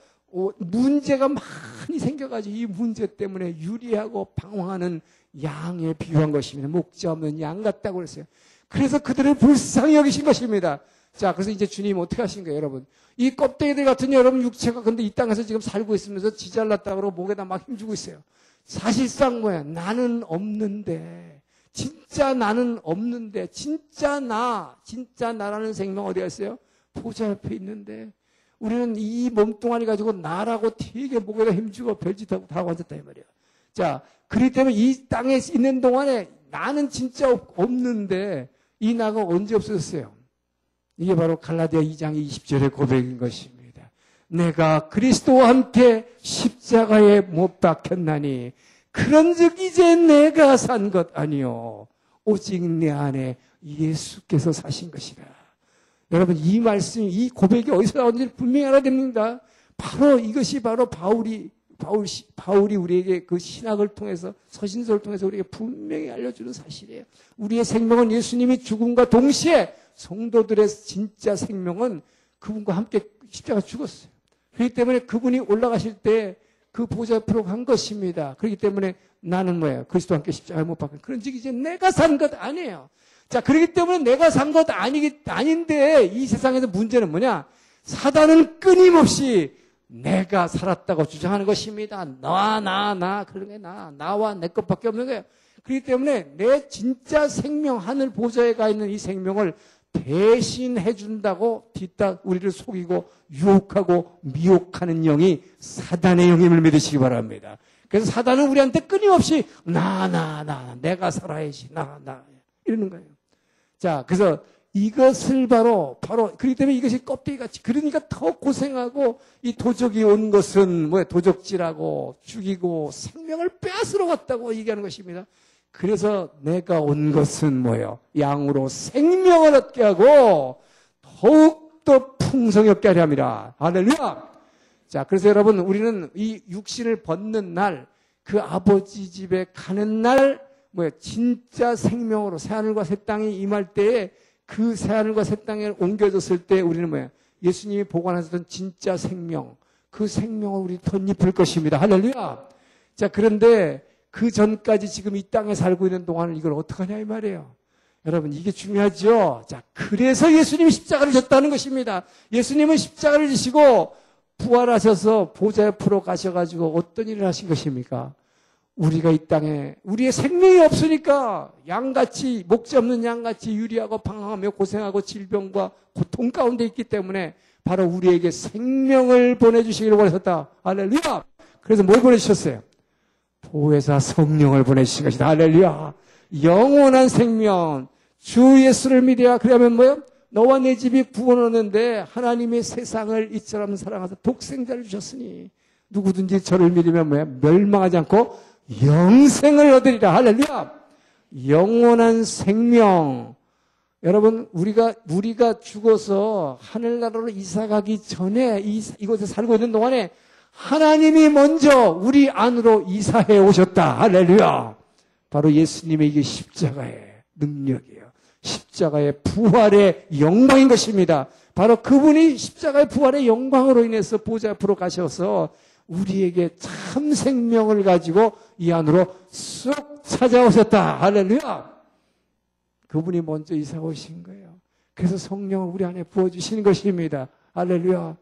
문제가 많이 생겨가지고 이 문제 때문에 유리하고 방황하는 양에 비유한 것입니다. 목자 없는 양 같다고 그랬어요. 그래서 그들을 불쌍히 여기신 것입니다. 자, 그래서 이제 주님 어떻게 하신 거예요, 여러분? 이 껍데기들 같은 여러분 육체가 근데 이 땅에서 지금 살고 있으면서 지잘났다고 그러고 목에다 막 힘주고 있어요. 사실상 뭐야? 나는 없는데, 진짜 나는 없는데, 진짜 나라는 생명 어디가 있어요? 보좌 옆에 있는데, 우리는 이 몸뚱아리 가지고 나라고 되게 목에다 힘주고 별짓하고 다 앉았다, 이 말이야. 자, 그렇기 때문에 이 땅에 있는 동안에 나는 진짜 없는데, 이 나가 언제 없어졌어요? 이게 바로 갈라디아 2장 20절의 고백인 것입니다. 내가 그리스도와 함께 십자가에 못 박혔나니 그런즉 이제 내가 산 것 아니요 오직 내 안에 예수께서 사신 것이라. 여러분 이 말씀, 이 고백이 어디서 나오는지 분명히 알아야 됩니다. 바로 이것이 바로 바울이 우리에게 그 신학을 통해서 서신서를 통해서 우리에게 분명히 알려주는 사실이에요. 우리의 생명은 예수님이 죽음과 동시에 성도들의 진짜 생명은 그분과 함께 십자가 죽었어요. 그렇기 때문에 그분이 올라가실 때 그 보좌 앞으로 간 것입니다. 그렇기 때문에 나는 뭐예요? 그리스도와 함께 십자가에 못 박힌. 그런즉 이제 내가 산 것 아니에요. 자, 그렇기 때문에 내가 산 것 아닌데 이 세상에서 문제는 뭐냐? 사단은 끊임없이 내가 살았다고 주장하는 것입니다. 그런 게 나와 내 것밖에 없는 거예요. 그렇기 때문에 내 진짜 생명, 하늘 보좌에 가 있는 이 생명을 대신해 준다고 우리를 속이고 유혹하고 미혹하는 영이 사단의 영임을 믿으시기 바랍니다. 그래서 사단은 우리한테 끊임없이 내가 살아야지 이러는 거예요. 자, 그래서 이것을 바로 그렇기 때문에 이것이 껍데기같이 그러니까 더 고생하고 이 도적이 온 것은 도적질하고 죽이고 생명을 빼앗으러 갔다고 얘기하는 것입니다. 그래서 내가 온 것은 뭐예요? 양으로 생명을 얻게 하고 더욱더 풍성히 얻게 하려 함이라. 할렐루야. 자, 그래서 여러분 우리는 이 육신을 벗는 날, 그 아버지 집에 가는 날 진짜 생명으로 새하늘과 새 땅이 임할 때에 그 새하늘과 새 땅에 옮겨졌을 때 우리는 예수님이 보관하셨던 진짜 생명, 그 생명을 우리 덧입을 것입니다. 할렐루야. 자, 그런데 그 전까지 지금 이 땅에 살고 있는 동안은 이걸 어떡하냐 이 말이에요. 여러분 이게 중요하죠. 자, 그래서 예수님이 십자가를 졌다는 것입니다. 예수님은 십자가를 지시고 부활하셔서 보좌 옆으로 가셔가지고 어떤 일을 하신 것입니까? 우리가 이 땅에 우리의 생명이 없으니까 양같이 목자 없는 양같이 유리하고 방황하며 고생하고 질병과 고통 가운데 있기 때문에 바로 우리에게 생명을 보내주시기를 원하셨다. 할렐루야. 그래서 뭘 보내주셨어요? 보혜사 성령을 보내주신 것이다. 할렐루야. 영원한 생명, 주 예수를 믿어야. 그러면 뭐요? 너와 내 집이 구원 얻는데 하나님이 세상을 이처럼 사랑하사 독생자를 주셨으니 누구든지 저를 믿으면 뭐야? 멸망하지 않고 영생을 얻으리라. 할렐루야. 영원한 생명. 여러분, 우리가 죽어서 하늘나라로 이사가기 전에 이곳에 살고 있는 동안에 하나님이 먼저 우리 안으로 이사해 오셨다. 할렐루야. 바로 예수님의 이게 십자가의 능력이에요. 십자가의 부활의 영광인 것입니다. 바로 그분이 십자가의 부활의 영광으로 인해서 보좌 앞으로 가셔서 우리에게 참 생명을 가지고 이 안으로 쑥 찾아오셨다. 할렐루야. 그분이 먼저 이사 오신 거예요. 그래서 성령을 우리 안에 부어주시는 것입니다. 할렐루야.